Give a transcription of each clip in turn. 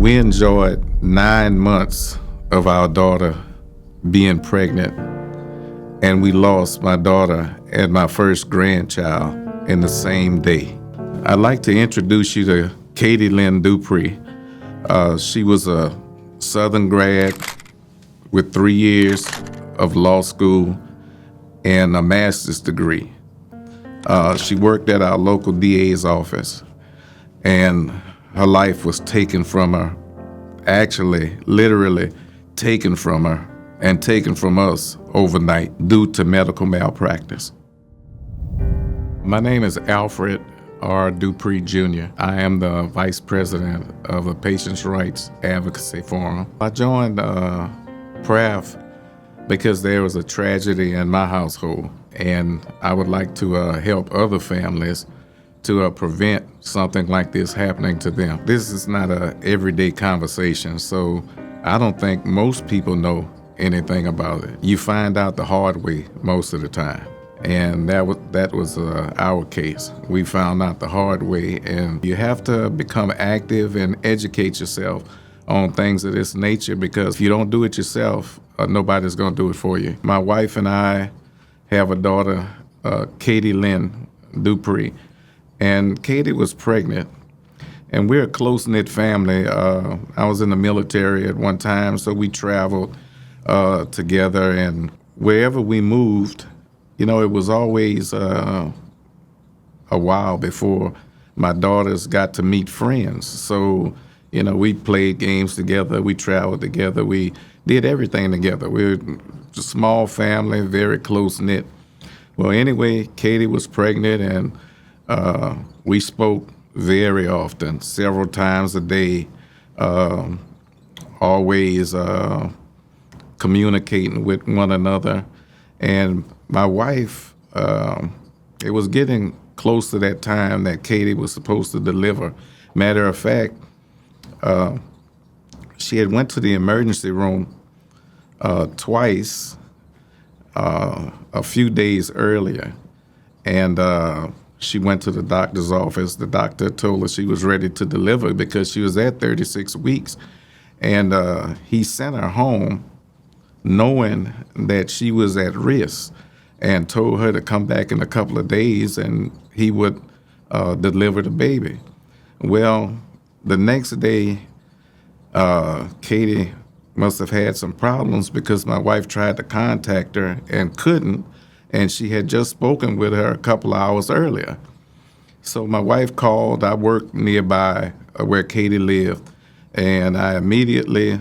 We enjoyed 9 months of our daughter being pregnant, and we lost my daughter and my first grandchild in the same day. I'd like to introduce you to Katie Lynn Dupree. She was a Southern grad with 3 years of law school and a master's degree. She worked at our local DA's office, and her life was taken from her, actually, literally taken from her and taken from us overnight due to medical malpractice. My name is Alfred R. Dupree Jr. I am the Vice President of the Patient Rights Advocacy Forum. I joined PRAF because there was a tragedy in my household, and I would like to help other families to prevent something like this happening to them. This is not an everyday conversation, so I don't think most people know anything about it. You find out the hard way most of the time, and that was our case. We found out the hard way, and you have to become active and educate yourself on things of this nature, because if you don't do it yourself, nobody's going to do it for you. My wife and I have a daughter, Katie Lynn Dupree, and Katie was pregnant, and we're a close-knit family. I was in the military at one time, so we traveled together, and wherever we moved, it was always a while before my daughters got to meet friends. So, we played games together, we traveled together, we did everything together. We were a small family, very close-knit. Well, anyway, Katie was pregnant, and we spoke very often, several times a day, always communicating with one another. And my wife, it was getting close to that time that Katie was supposed to deliver. Matter of fact, she had went to the emergency room twice a few days earlier, and she went to the doctor's office. The doctor told her she was ready to deliver because she was at 36 weeks, and he sent her home knowing that she was at risk, and told her to come back in a couple of days and he would deliver the baby. Well, the next day, Katie must have had some problems because my wife tried to contact her and couldn't, and she had just spoken with her a couple of hours earlier. So my wife called. I worked nearby where Katie lived, and I immediately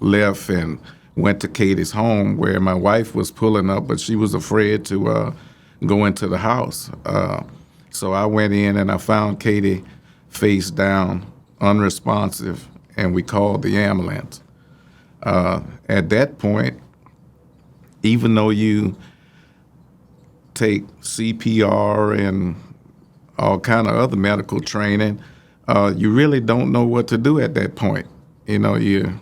left and went to Katie's home where my wife was pulling up, but she was afraid to go into the house. So I went in and I found Katie face down, unresponsive, and we called the ambulance. At that point, even though you take CPR and all kind of other medical training, you really don't know what to do at that point. You're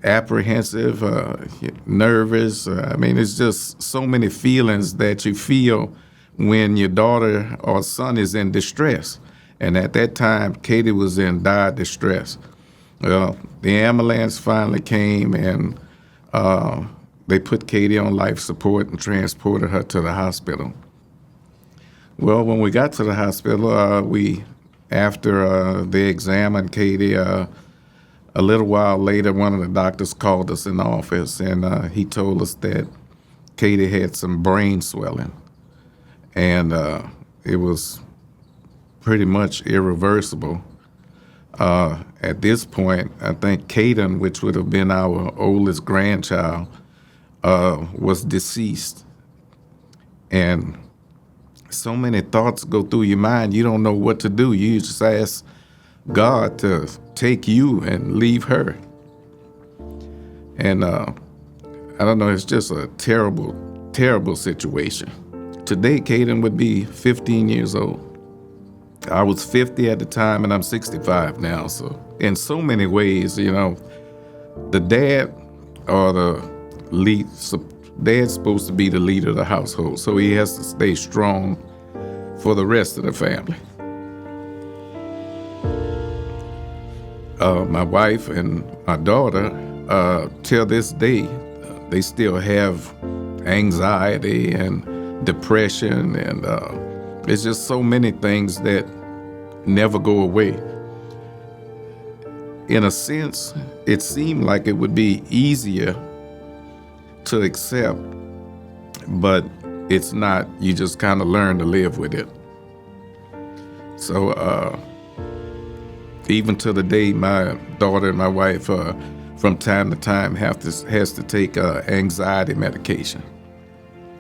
apprehensive, nervous. It's just so many feelings that you feel when your daughter or son is in distress. And at that time, Katie was in dire distress. Well, the ambulance finally came, and they put Katie on life support and transported her to the hospital. Well, when we got to the hospital, after they examined Katie, a little while later, one of the doctors called us in the office, and he told us that Katie had some brain swelling, and it was pretty much irreversible. At this point, I think Kaden, which would have been our oldest grandchild, was deceased. And so many thoughts go through your mind, you don't know what to do. You just ask God to take you and leave her. And I don't know, it's just a terrible, terrible situation. Today, Kaden would be 15 years old. I was 50 at the time, and I'm 65 now. So in so many ways, the dad or the lead, dad's supposed to be the leader of the household, so he has to stay strong for the rest of the family. My wife and my daughter, till this day, they still have anxiety and depression, and it's just so many things that never go away. In a sense, it seemed like it would be easier to accept, but it's not. You just kind of learn to live with it. So even to the day, my daughter and my wife, from time to time, has to take anxiety medication.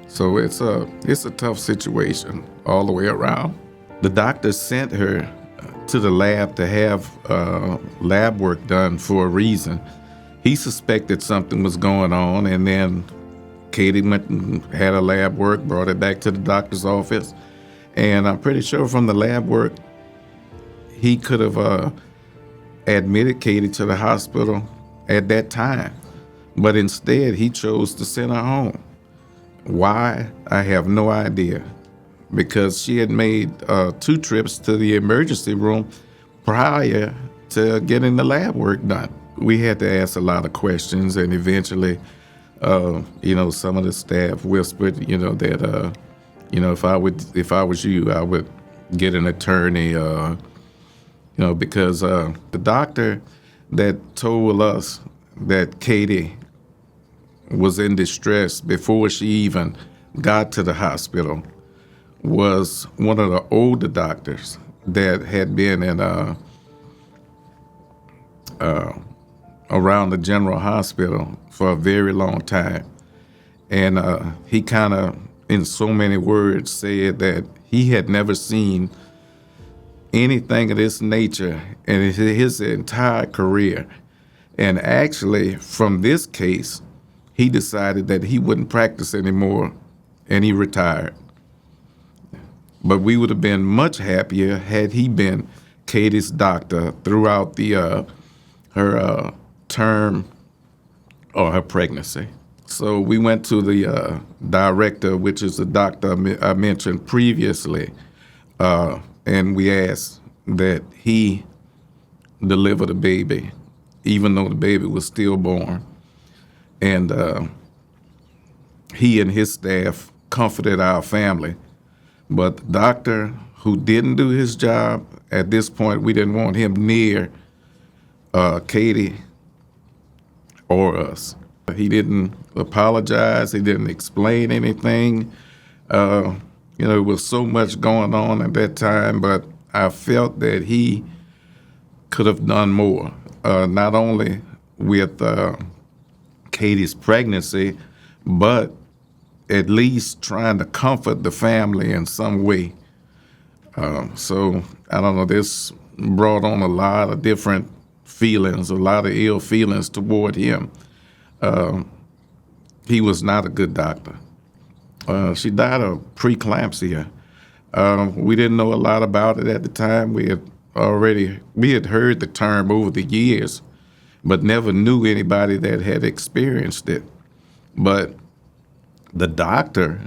So it's a tough situation all the way around. The doctor sent her to the lab to have lab work done for a reason. He suspected something was going on, and then Katie went and had a lab work, brought it back to the doctor's office, and I'm pretty sure from the lab work, he could have admitted Katie to the hospital at that time, but instead he chose to send her home. Why? I have no idea, because she had made 2 trips to the emergency room prior to getting the lab work done. We had to ask a lot of questions, and eventually, some of the staff whispered, that, if I was you, I would get an attorney, because the doctor that told us that Katie was in distress before she even got to the hospital was one of the older doctors that had been in around the general hospital for a very long time. And he kind of, in so many words, said that he had never seen anything of this nature in his entire career. And actually, from this case, he decided that he wouldn't practice anymore, and he retired. But we would have been much happier had he been Katie's doctor throughout her term or her pregnancy. So we went to the director, which is the doctor I mentioned previously, and we asked that he deliver the baby, even though the baby was stillborn. And he and his staff comforted our family. But the doctor who didn't do his job, at this point, we didn't want him near Katie or us. He didn't apologize. He didn't explain anything. There was so much going on at that time, but I felt that he could have done more, not only with Katie's pregnancy, but at least trying to comfort the family in some way. So I don't know, this brought on a lot of different feelings, a lot of ill feelings toward him. He was not a good doctor. She died of preeclampsia. We didn't know a lot about it at the time. We had heard the term over the years, but never knew anybody that had experienced it. But the doctor,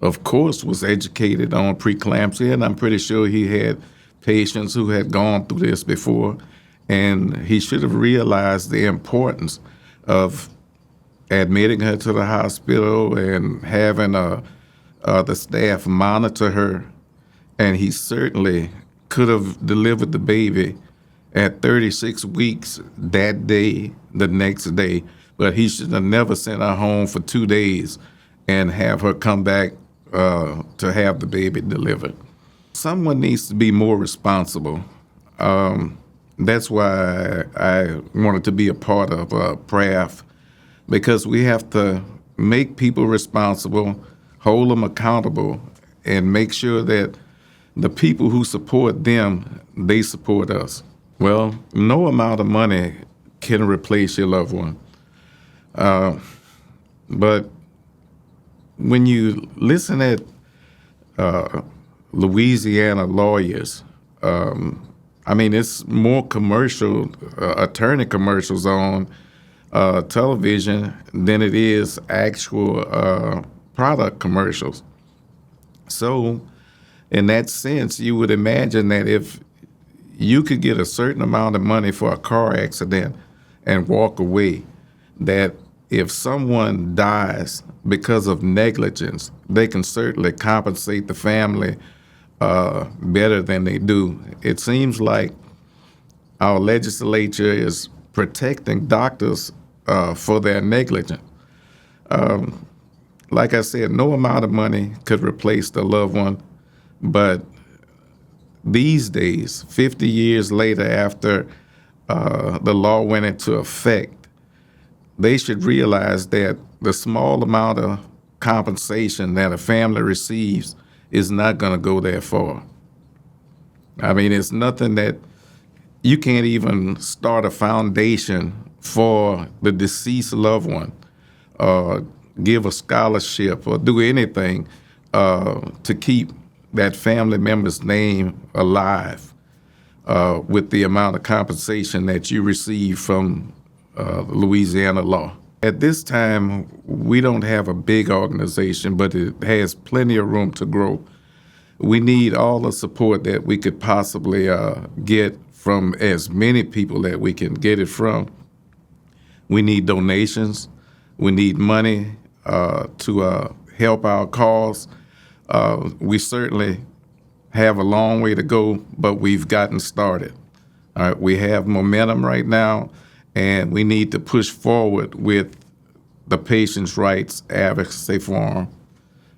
of course, was educated on preeclampsia, and I'm pretty sure he had patients who had gone through this before, and he should have realized the importance of admitting her to the hospital and having the staff monitor her. And he certainly could have delivered the baby at 36 weeks that day, the next day, but he should have never sent her home for 2 days and have her come back to have the baby delivered. Someone needs to be more responsible. That's why I wanted to be a part of PRAF, because we have to make people responsible, hold them accountable, and make sure that the people who support them, they support us. Well, no amount of money can replace your loved one. But when you listen at Louisiana lawyers, it's more commercial, attorney commercials on television than it is actual product commercials. So in that sense, you would imagine that if you could get a certain amount of money for a car accident and walk away, that if someone dies because of negligence, they can certainly compensate the family better than they do. It seems like our legislature is protecting doctors for their negligence. Like I said, no amount of money could replace the loved one, but these days, 50 years later after the law went into effect, they should realize that the small amount of compensation that a family receives is not going to go that far. I mean, it's nothing that you can't even start a foundation for the deceased loved one, or give a scholarship, or do anything to keep that family member's name alive with the amount of compensation that you receive from Louisiana law. At this time, we don't have a big organization, but it has plenty of room to grow. We need all the support that we could possibly get from as many people that we can get it from. We need donations. We need money to help our cause. We certainly have a long way to go, but we've gotten started. All right, we have momentum right now, and we need to push forward with the Patient Rights Advocacy Forum.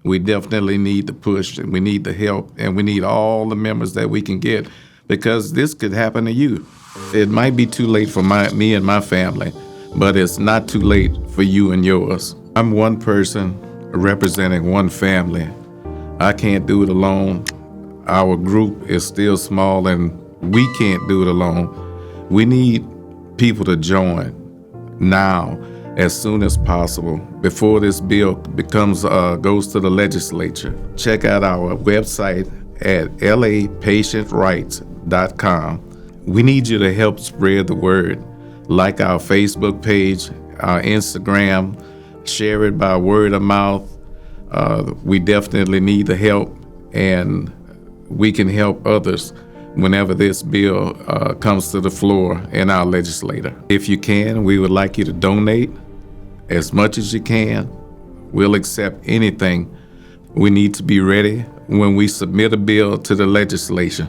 We definitely need to push, and we need the help, and we need all the members that we can get, because this could happen to you. It might be too late for me and my family, but it's not too late for you and yours. I'm one person representing one family. I can't do it alone. Our group is still small, and we can't do it alone. We need people to join now, as soon as possible, before this bill goes to the legislature. Check out our website at lapatientrights.com. We need you to help spread the word. Like our Facebook page, our Instagram, share it by word of mouth. We definitely need the help, and we can help others whenever this bill comes to the floor in our legislature. If you can, we would like you to donate as much as you can. We'll accept anything. We need to be ready when we submit a bill to the legislation.